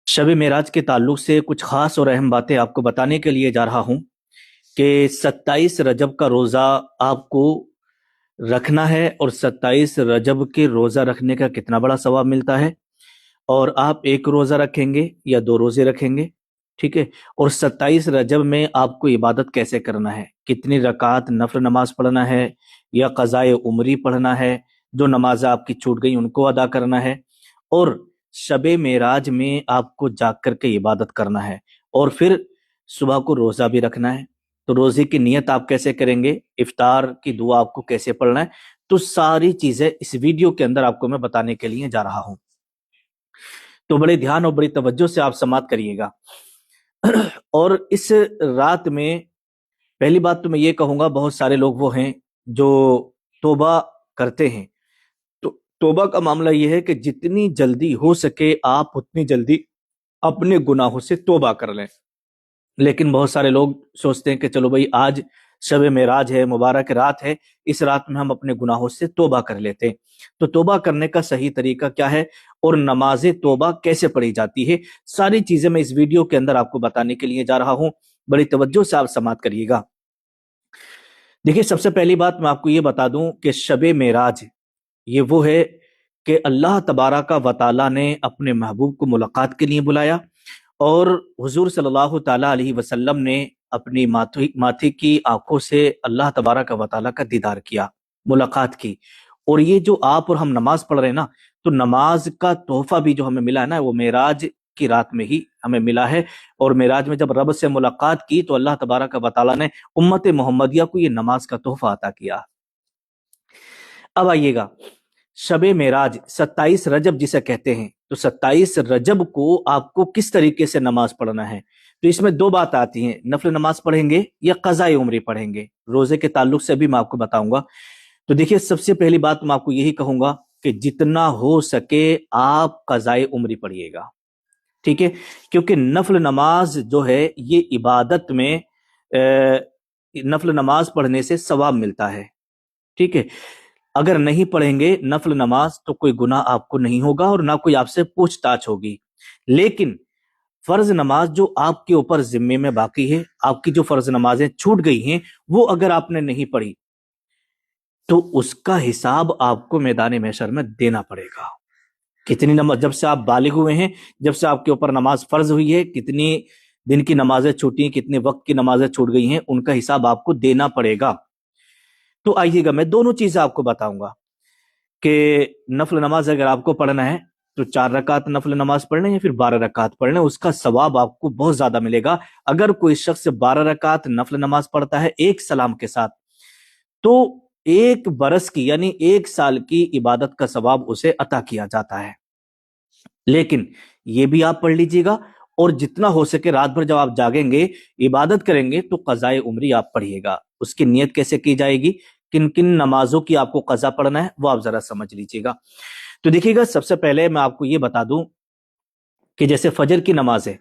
शब मेराज के ताल्लुक से कुछ खास और अहम बातें आपको बताने के लिए जा रहा हूं कि 27 रजब का रोज़ा आपको रखना है और 27 रजब के रोज़ा रखने का कितना बड़ा सवाब मिलता है, और आप एक रोज़ा रखेंगे या दो रोज़े रखेंगे, ठीक है। और 27 रजब में आपको इबादत कैसे करना है, कितनी रकात नफल नमाज पढ़ना है या क़ज़ाए उमरी पढ़ना है, जो नमाज आपकी छूट गई उनको अदा करना है, और शबे मेराज में आपको जाग करके इबादत करना है, और फिर सुबह को रोज़ा भी रखना है। तो रोज़े की नियत आप कैसे करेंगे, इफ्तार की दुआ आपको कैसे पढ़ना है, तो सारी चीज़ें इस वीडियो के अंदर आपको मैं बताने के लिए जा रहा हूं। तो बड़े ध्यान और बड़ी तवज्जो से आप समात करिएगा। और इस रात में पहली बात तो मैं ये कहूंगा, बहुत सारे लोग वो हैं जो तौबा करते हैं। तो तौबा का मामला ये है कि जितनी जल्दी हो सके आप उतनी जल्दी अपने गुनाहों से तौबा कर लें। लेकिन बहुत सारे लोग सोचते हैं कि चलो भाई आज शब मेराज है, मुबारक रात है, इस रात में हम अपने गुनाहों से तौबा कर लेते हैं। तो तौबा करने का सही तरीका क्या है और नमाज तौबा कैसे पढ़ी जाती है, सारी चीजें मैं इस वीडियो के अंदर आपको बताने के लिए जा रहा हूं। बड़ी तवज्जो से आप समात करिएगा। देखिए, सबसे पहली बात मैं आपको ये बता दूं कि शब मेराज ये वो है कि अल्लाह तबारक व तआला ने अपने महबूब को मुलाकात के लिए बुलाया, और हुजूर सल्लल्लाहु ताला अलैहि वसल्लम ने अपनी माथे की आंखों से अल्लाह तबारक व तआला का दीदार किया, मुलाकात की। और ये जो आप और हम नमाज पढ़ रहे हैं ना, तो नमाज का तोहफा भी जो हमें मिला है ना, वो मेराज की रात में ही हमें मिला है। और मेराज में जब रब से मुलाकात की तो अल्लाह तबारक व तआला ने उम्मत मोहम्मदिया को ये नमाज का तोहफा अता किया। अब आइएगा, शबे मेराज 27 रजब जिसे कहते हैं, तो 27 रजब को आपको किस तरीके से नमाज पढ़ना है। तो इसमें दो बात आती हैं, नफल नमाज पढ़ेंगे या क़ज़ाए उमरी पढ़ेंगे। रोजे के ताल्लुक से भी मैं आपको बताऊंगा। तो देखिए, सबसे पहली बात मैं आपको यही कहूंगा कि जितना हो सके आप क़ज़ाए उमरी पढ़िएगा, ठीक है। क्योंकि नफल नमाज जो है ये इबादत में नफल नमाज पढ़ने से सवाब मिलता है, ठीक है। अगर नहीं पढ़ेंगे नफल नमाज तो कोई गुनाह आपको नहीं होगा और ना कोई आपसे पूछताछ होगी। लेकिन फर्ज नमाज जो आपके ऊपर जिम्मे में बाकी है, आपकी जो फर्ज नमाजें छूट गई हैं, वो अगर आपने नहीं पढ़ी तो उसका हिसाब आपको मैदान महशर में देना पड़ेगा। कितनी नमाज, जब से आप बालिग हुए हैं, जब से आपके ऊपर नमाज फर्ज हुई है, कितनी दिन की नमाजें छूटी हैं, कितने वक्त की नमाजें छूट गई हैं, उनका हिसाब आपको देना पड़ेगा। तो आइएगा, मैं दोनों चीजें आपको बताऊंगा कि नफल नमाज अगर आपको पढ़ना है तो 4 रकात नफल नमाज पढ़ना या फिर 12 रकात पढ़ना, उसका सवाब आपको बहुत ज्यादा मिलेगा। अगर कोई शख्स 12 रकात नफल नमाज पढ़ता है एक सलाम के साथ, तो 1 बरस की यानी 1 साल की इबादत का सवाब उसे अता किया जाता है। लेकिन ये भी आप पढ़ लीजिएगा, और जितना हो सके रात भर जब आप जागेंगे इबादत करेंगे तो क़ज़ाए उमरी आप पढ़िएगा। उसकी नियत कैसे की जाएगी, किन किन नमाजों की आपको क़ज़ा पढ़ना है, वो आप जरा समझ लीजिएगा। तो देखिएगा, सबसे पहले मैं आपको ये बता दूं कि जैसे फजर की नमाज है,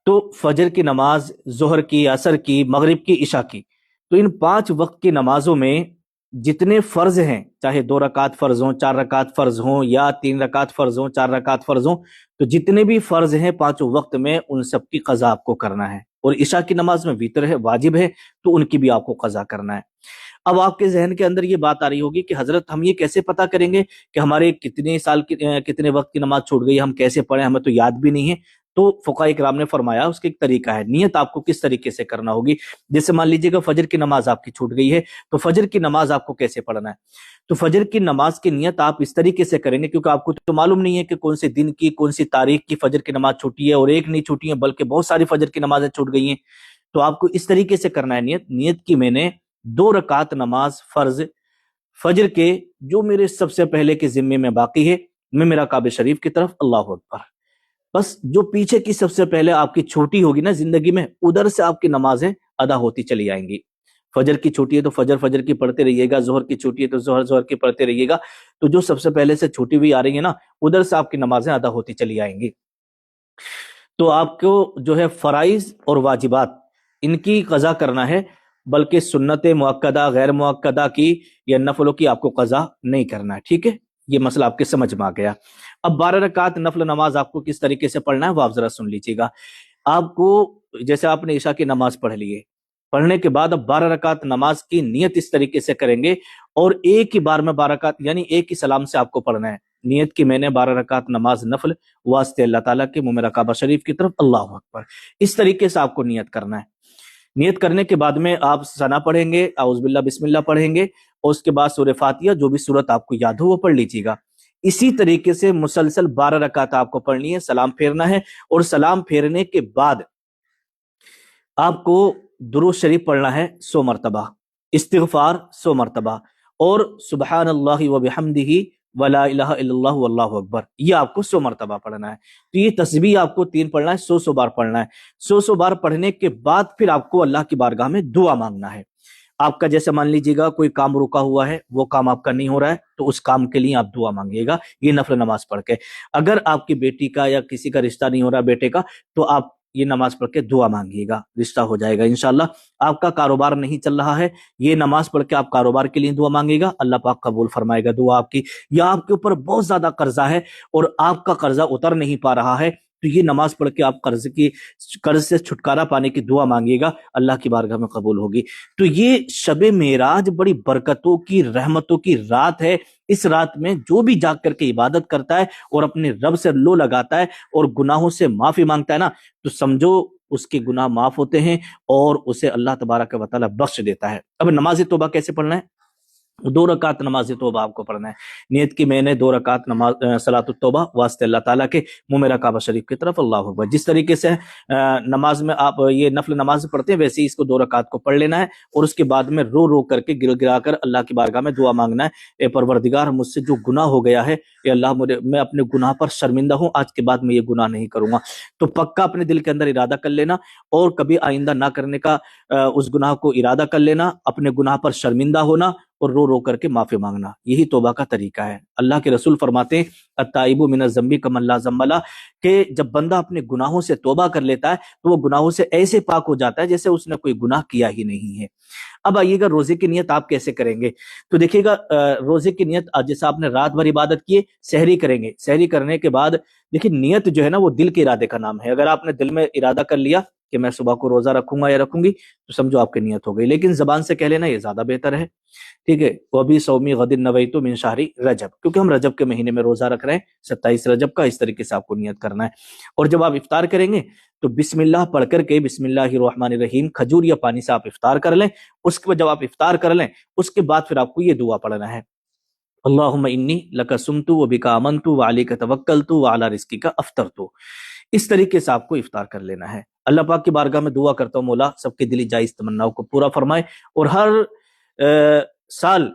तो फजर की नमाज, जोहर की, असर की, मगरिब की, इशा की, तो इन 5 वक्त की नमाजों में जितने फर्ज हैं, चाहे 2 रकात फर्ज हों, 4 रकात फर्ज हों, या 3 रकात फर्ज हों, 4 रकात फर्ज हों, तो जितने भी फर्ज हैं 5 वक्त में, उन सब की क़ज़ा आपको करना है। और इशा की नमाज में वितर है, वाजिब है, तो उनकी भी आपको क़ज़ा करना है। अब आपके जहन के अंदर ये बात आ रही होगी कि हजरत हम ये कैसे पता करेंगे कि हमारे कितने साल की कितने वक्त की नमाज छूट गई, हम कैसे पढ़े, हमें तो याद भी नहीं है। तो फुक़हा इकराम ने फरमाया उसका एक तरीका है। नियत आपको किस तरीके से करना होगी, जैसे मान लीजिएगा फजर की नमाज आपकी छूट गई है, तो फजर की नमाज आपको कैसे पढ़ना है। तो फजर की नमाज की नियत आप इस तरीके से करेंगे, क्योंकि आपको तो मालूम नहीं है कि कौन से दिन की, कौन सी तारीख की फजर की नमाज छूटी है, और एक नहीं छूटी है बल्कि बहुत सारी फजर की नमाजें छूट गई हैं। तो आपको इस तरीके से करना है नियत की मैंने 2 रकात नमाज फर्ज फजर के जो मेरे सबसे पहले के जिम्मे में बाकी है, मैं मेरा काबे शरीफ की तरफ अल्लाह अकबर, बस जो पीछे की सबसे पहले आपकी छोटी होगी ना जिंदगी में, उधर से आपकी नमाजें अदा होती चली आएंगी। फजर की छुट्टी है तो फजर की पढ़ते रहिएगा, जोहर की छुट्टी है तो जोहर की पढ़ते रहिएगा। तो जो सबसे पहले से छुट्टी हुई आ रही है ना, उधर से आपकी नमाजें अदा होती चली आएंगी। तो आपको जो है फराइज और वाजिबात इनकी क़ज़ा करना है, बल्कि सुन्नत मुअक्कदा, गैर मुअक्कदा की या नफलों की आपको क़ज़ा नहीं करना है, ठीक है। ये मसला आपके समझ में आ गया। اب 12 رکعت نفل نماز آپ کو کس طریقے سے پڑھنا ہے وہ آپ ذرا سن لیجیے گا. آپ کو جیسے آپ نے عشاء کی نماز پڑھ لی ہے، پڑھنے کے بعد اب 12 رکعت نماز کی نیت اس طریقے سے کریں گے، اور ایک ہی بار میں 12 رکعت یعنی ایک ہی سلام سے آپ کو پڑھنا ہے. نیت کی میں نے 12 رکعت نماز نفل واسطے اللہ تعالیٰ کے منہ میں کعبہ شریف کی طرف، اللہ اکبر، اس طریقے سے آپ کو نیت کرنا ہے. نیت کرنے کے بعد میں آپ ثنا پڑھیں گے، اعوذ باللہ بسم اللہ پڑھیں گے، اور اس کے بعد سورہ فاتحہ جو بھی سورت آپ کو یاد ہو وہ پڑھ لیجیے گا. اسی طریقے سے مسلسل 12 رکعت آپ کو پڑھنی ہے، سلام پھیرنا ہے، اور سلام پھیرنے کے بعد آپ کو درود شریف پڑھنا ہے 100 مرتبہ، استغفار 100 مرتبہ، اور سبحان اللہ و بحمدہ ولا الہ الا اللہ واللہ اکبر، یہ آپ کو 100 مرتبہ پڑھنا ہے. تو یہ تسبیح آپ کو 3 پڑھنا ہے، 100 بار پڑھنا ہے. 100 بار پڑھنے کے بعد پھر آپ کو اللہ کی بارگاہ میں دعا مانگنا ہے. آپ کا جیسے مان لیجیے گا کوئی کام رکا ہوا ہے، وہ کام آپ کا نہیں ہو رہا ہے، تو اس کام کے لیے آپ دعا مانگیے گا یہ نفل نماز پڑھ کے. اگر آپ کی بیٹی کا یا کسی کا رشتہ نہیں ہو رہا بیٹے کا، تو آپ یہ نماز پڑھ کے دعا مانگیے گا، رشتہ ہو جائے گا انشاءاللہ. آپ کا کاروبار نہیں چل رہا ہے، یہ نماز پڑھ کے آپ کاروبار کے لیے دعا مانگے گا، اللہ پاک قبول فرمائے گا دعا آپ کی. یا آپ کے اوپر بہت زیادہ قرضہ ہے اور آپ کا قرضہ اتر نہیں پا رہا ہے، تو یہ نماز پڑھ کے آپ قرض سے چھٹکارا پانے کی دعا مانگیے گا، اللہ کی بارگاہ میں قبول ہوگی. تو یہ شب معراج بڑی برکتوں کی رحمتوں کی رات ہے. اس رات میں جو بھی جاگ کر کے عبادت کرتا ہے اور اپنے رب سے لو لگاتا ہے اور گناہوں سے معافی مانگتا ہے نا، تو سمجھو اس کے گناہ معاف ہوتے ہیں اور اسے اللہ تبارک و تعالیٰ بخش دیتا ہے. اب نماز توبہ کیسے پڑھنا ہے؟ 2 رکعت نماز توبہ آپ کو پڑھنا ہے. نیت کی میں نے 2 رکعت نماز صلاۃ التوبہ واسطے اللہ تعالیٰ کے منہ میں کعبہ شریف کی طرف، اللہ اکبر. جس طریقے سے نماز میں آپ یہ نفل نماز پڑھتے ہیں ویسے ہی اس کو 2 رکعت کو پڑھ لینا ہے، اور اس کے بعد میں رو رو کر کے گر گرا کر اللہ کی بارگاہ میں دعا مانگنا ہے. اے پروردگار، مجھ سے جو گناہ ہو گیا ہے، اے اللہ میں اپنے گناہ پر شرمندہ ہوں، آج کے بعد میں یہ گناہ نہیں کروں گا. تو پکا اپنے دل کے اندر ارادہ کر لینا، اور کبھی آئندہ نہ کرنے کا اس گناہ کو ارادہ کر لینا، اپنے گناہ پر شرمندہ ہونا اور رو رو کر کے معافی مانگنا. یہی توبہ کا طریقہ ہے. اللہ کے رسول فرماتے ہیں التائب من الذنب کمن لا ذنب لہ، کہ جب بندہ اپنے گناہوں سے توبہ کر لیتا ہے تو وہ گناہوں سے ایسے پاک ہو جاتا ہے جیسے اس نے کوئی گناہ کیا ہی نہیں ہے. اب آئیے گا روزے کی نیت آپ کیسے کریں گے. تو دیکھیے گا روزے کی نیت جیسے آپ نے رات بھر عبادت کی، سحری کریں گے. سحری کرنے کے بعد دیکھیے نیت جو ہے نا وہ دل کے ارادے کا نام ہے. اگر آپ نے دل میں ارادہ کر لیا کہ میں صبح کو روزہ رکھوں گا یا رکھوں گی، تو سمجھو آپ کی نیت ہو گئی. لیکن زبان سے کہہ لینا یہ زیادہ بہتر ہے، ٹھیک ہے. وَبِي صَوْمِ غَدٍ نَوَيْتُ مِنْ شَهْرِ رجب، کیونکہ ہم رجب کے مہینے میں روزہ رکھ رہے ہیں 27 رجب کا. اس طریقے سے آپ کو نیت کرنا ہے. اور جب آپ افطار کریں گے تو بسم اللہ پڑھ کر کے بسم اللہ الرحمن الرحیم کھجور یا پانی سے آپ افطار کر لیں. اس کے بعد جب آپ افطار کر لیں اس کے بعد پھر آپ کو یہ دعا پڑھنا ہے، اللہم انی لک صمت وبک آمنت وعلیک توکلت وعلی رزقک افطرت. اس طریقے سے آپ کو افطار کر لینا ہے. اللہ پاک کی بارگاہ میں دعا کرتا ہوں مولا سب کے دلی جائز تمناؤں کو پورا فرمائے، اور ہر سال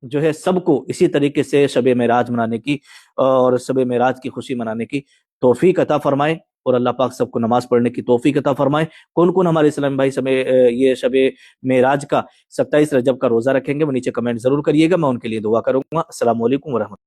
جو ہے سب کو اسی طریقے سے شب معراج منانے کی اور شب معراج کی خوشی منانے کی توفیق عطا فرمائے، اور اللہ پاک سب کو نماز پڑھنے کی توفیق عطا فرمائے. کون کون ہمارے اسلام بھائی یہ شب معراج کا 27 رجب کا روزہ رکھیں گے وہ نیچے کمنٹ ضرور کریے گا، میں ان کے لیے دعا کروں گا. السلام علیکم ورحمۃ اللہ.